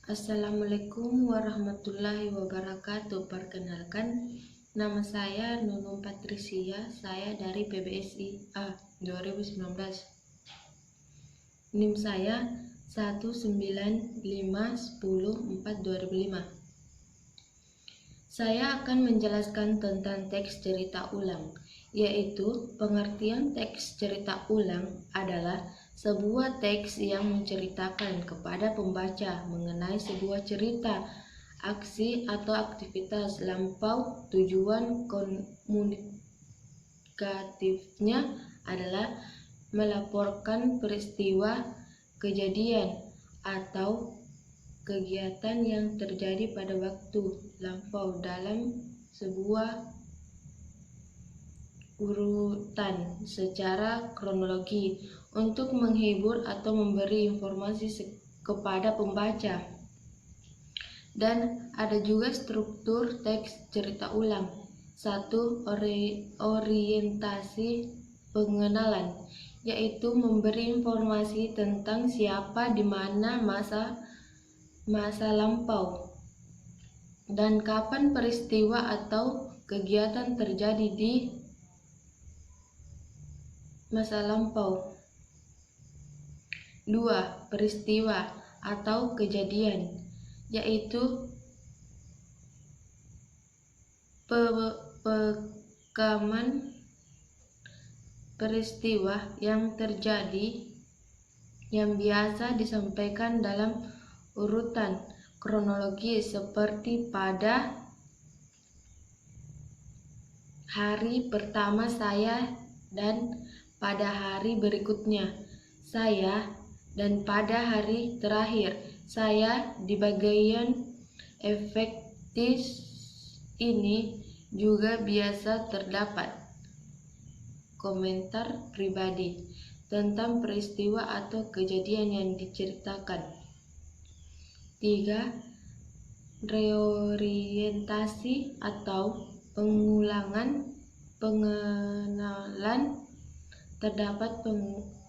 Assalamualaikum warahmatullahi wabarakatuh. Perkenalkan, nama saya Nunung Patricia. Saya dari PBSI A 2019. NIM saya 195104045. Saya akan menjelaskan tentang teks cerita ulang, yaitu pengertian teks cerita ulang adalah sebuah teks yang menceritakan kepada pembaca mengenai sebuah cerita, aksi atau aktivitas lampau. Tujuan komunikatifnya adalah melaporkan peristiwa, kejadian, atau kegiatan yang terjadi pada waktu lampau dalam sebuah urutan secara kronologi untuk menghibur atau memberi informasi kepada pembaca. Dan ada juga struktur teks cerita ulang. 1. Orientasi pengenalan, yaitu memberi informasi tentang siapa, di mana, masa lampau, dan kapan peristiwa atau kegiatan terjadi di masa lampau. 2. Peristiwa atau kejadian, yaitu pekaman peristiwa yang terjadi yang biasa disampaikan dalam urutan kronologis, seperti pada hari pertama saya dan pada hari berikutnya saya, dan pada hari terakhir saya. Di bagian efektif ini juga biasa terdapat komentar pribadi tentang peristiwa atau kejadian yang diceritakan. 3. Reorientasi atau pengenalan. Terdapat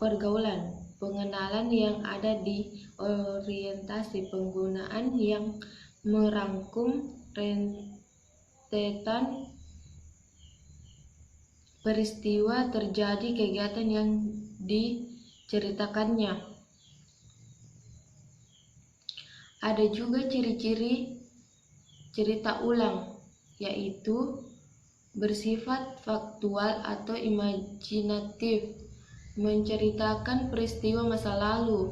pergaulan pengenalan yang ada di orientasi, penggunaan yang merangkum rentetan peristiwa terjadi, kegiatan yang diceritakannya. Ada juga ciri-ciri cerita ulang, yaitu bersifat faktual atau imajinatif, menceritakan peristiwa masa lalu,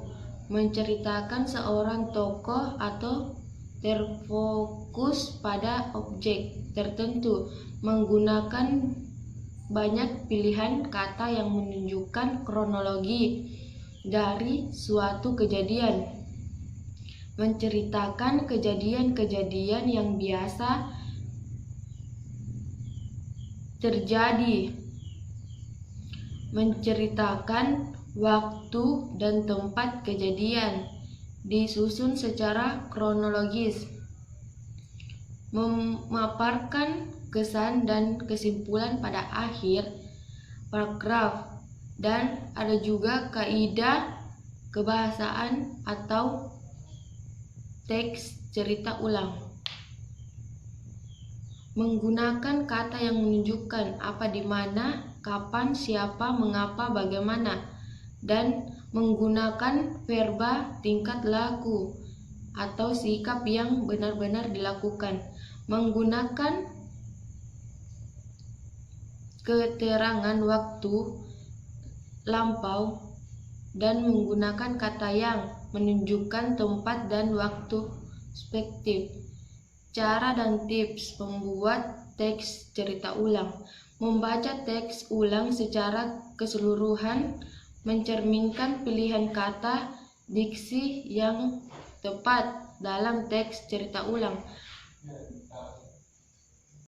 menceritakan seorang tokoh atau terfokus pada objek tertentu, menggunakan banyak pilihan kata yang menunjukkan kronologi dari suatu kejadian, menceritakan kejadian-kejadian yang biasa terjadi, menceritakan waktu dan tempat kejadian, disusun secara kronologis, memaparkan kesan dan kesimpulan pada akhir paragraf. Dan ada juga kaidah kebahasaan atau teks cerita ulang, menggunakan kata yang menunjukkan apa, di mana, kapan, siapa, mengapa, bagaimana, dan menggunakan verba tingkat laku atau sikap yang benar-benar dilakukan, menggunakan keterangan waktu lampau, dan menggunakan kata yang menunjukkan tempat dan waktu spektif. Cara dan tips membuat teks cerita ulang. Membaca teks ulang secara keseluruhan mencerminkan pilihan kata, diksi yang tepat dalam teks cerita ulang.